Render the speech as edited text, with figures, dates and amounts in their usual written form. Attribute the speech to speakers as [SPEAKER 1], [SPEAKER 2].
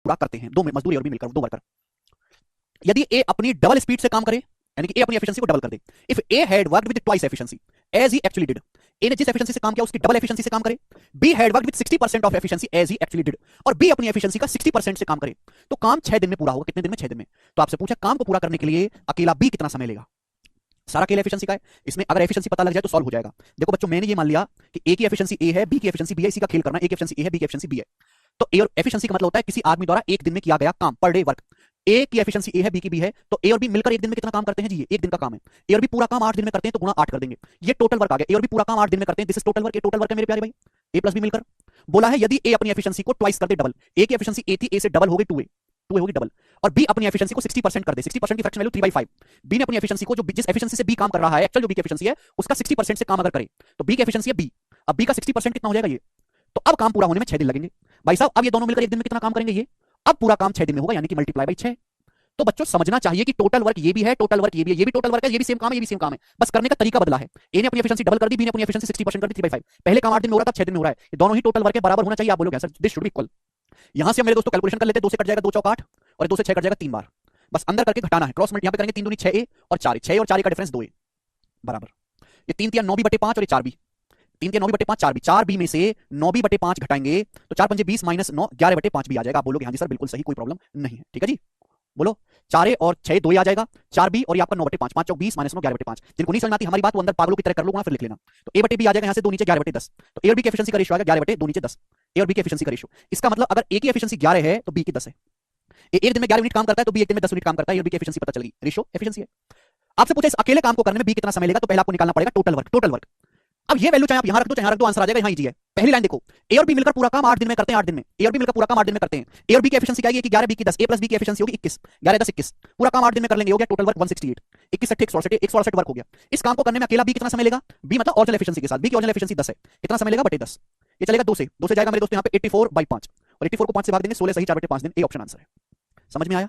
[SPEAKER 1] पूरा करते हैं, दो मजदूर ए और बी मिलकर, दो वर्कर। यदि ए अपनी डबल स्पीड से काम करे, यानी कि ए अपनी एफिशिएंसी को डबल कर दे, if A had worked with twice efficiency as he actually did, A ने जिस एफिशिएंसी से काम किया उसकी डबल एफिशिएंसी से काम करे, B had worked with 60% of efficiency as he actually did, और बी अपनी एफिशिएंसी का 60% से काम करे, तो काम 6 दिन में पूरा होगा। कितने दिन में? 6 दिन में। तो आपसे पूछा काम को पूरा करने के लिए अकेला बी कितना समय लेगा। सारा अकेला एफिशिएंसी का है, इसमें अगर एफिशिएंसी पता लग जाए तो सॉल्व हो जाएगा। देखो बच्चों, मैंने ये मान लिया कि ए की एफिशिएंसी ए है, बी की एफिशिएंसी बी है, इसी का खेल करना। ए की एफिशिएंसी ए है, बी की एफिशिएंसी बी है। तो ए और एफिशिएंसी का मतलब होता है किसी आदमी द्वारा एक दिन में किया गया काम, पर डे वर्क। ए की एफिशिएंसी ए है, बी की बी है, तो ए और बी मिलकर एक दिन में कितना काम करते हैं जी? ये एक दिन का काम है। ए और बी पूरा काम 8 दिन में करते हैं, तो गुणा 8 कर देंगे। ये टोटल वर्क आ गया। ए और बी पूरा काम 8 दिन में करते हैं, दिस इज टोटल वर्क। ये टोटल वर्क है मेरे प्यारे भाई, ए प्लस बी मिलकर। बोला है यदि ए अपनी एफिशिएंसी को ट्वाइस कर दे, डबल। ए की एफिशिएंसी ए थी, ए से डबल हो गई 2a, 2a होगी डबल, और बी अपनी एफिशिएंसी को 60% कर दे। 60% की फ्रैक्शन वैल्यू 3/5। बी ने अपनी एफिशिएंसी को, जो जिस एफिशिएंसी से बी काम कर रहा है, एक्चुअल जो बी की एफिशिएंसी है, उसका 60% से काम अगर करे, तो बी की एफिशिएंसी है बी। अब बी का 60% कितना हो जाएगा? ये। तो अब काम पूरा होने में 6 दिन लगेंगे भाई साहब। अब ये दोनों मिलकर एक दिन में कितना काम करेंगे? ये। अब पूरा काम 6 दिन में होगा, यानी कि मल्टीप्लाई बाई 6। तो बच्चों समझना चाहिए कि टोटल वर्क ये भी है, टोटल वर्क ये भी है, ये भी टोटल वर्क है, ये भी सेम काम है, ये भी सेम काम है, बस करने का तरीका बदला है। ए ने अपनी एफिशिएंसी डबल कर दी, बी ने अपनी एफिशिएंसी 60% कर दी, 3/5। पहले काम 8 दिन में हो रहा था, 6 दिन में हो रहा है। ये दोनों ही टोटल वर्क है, बराबर होना चाहिए। आप बोलोगे sir this should be equal. यहां से हम मेरे दोस्तों कैलकुलेशन कर लेते हैं, 2 से कट जाएगा 2 चौक 8, और 2 से 6 कट जाएगा 3 बार। बस अंदर करके घटाना है, क्रॉस मल्टी यहां पे करेंगे, 3 दूनी 6a और 4a, 6 और 4a का डिफरेंस 2a बराबर। ये 3 तिया 9b/5 और ये 4b, 3 तिया 9b/5 4b, 4b में से 9b/5 घटाएंगे तो 4 पंजे 20 माइनस 9 11/5 भी आ जाएगा। आप बोलोगे हाँ जी सर बिल्कुल सही, कोई प्रॉब्लम नहीं है। ठीक है जी, बोलो 4a और 6 2 आ जाएगा, 4b और ये आपका 9/5, 5 चौक 20 माइनस 9 11/5। जिनको नहीं समझ आती हमारी बात वो अंदर पागलों की तरह कर लो, वहां फिर लिख लेना। तो a/b आ जाएगा, यहां से 2 नीचे 11/10। तो a और b की एफिशिएंसी का रेशियो आ गया 11/2 नीचे 10। a और b की एफिशिएंसी का रेशियो, इसका मतलब अगर a की एफिशिएंसी 11 है तो b की 10 है। ए एक दिन में 11 यूनिट काम करता है तो बी एक दिन में 10 यूनिट काम करता है। ये बी की एफिशिएंसी पता चल गई, रेशियो एफिशिएंसी है। आपसे पूछे इस अकेले काम को करने में बी कितना समय लेगा, तो पहले आपको निकालना पड़ेगा टोटल वर्क। टोटल वर्क, अब ये वैल्यू चाहे आप यहां रख दो चाहे यहां रख दो, आंसर आ जाएगा। यहां इजी है। पहली लाइन देखो, ए और बी मिलकर पूरा काम 8 दिन में करते हैं, 8 दिन में। ए और बी मिलकर पूरा काम 8 दिन में करते हैं। ए और बी की एफिशिएंसी क्या है कि 11 बी की 10, ए प्लस बी की एफिशिएंसी होगी 21, 11 10 21, पूरा काम 8 दिन में कर लेंगे, हो गया टोटल वर्क 168। 21 8 168, 168 वर्क हो गया। इस काम को करने में अकेला बी कितना समय लेगा? बी मतलब ओरिजिनल एफिशिएंसी के साथ, बी की ओरिजिनल एफिशिएंसी 10 है, कितना समय लेगा? बटे 10। ये चलेगा 2 से, 2 से जाएगा मेरे दोस्तों यहां पे 84/5, और 84 को 5 से भाग देंगे, 16 सही 4/5 दिन। ए ऑप्शन आंसर है। समझ में आया?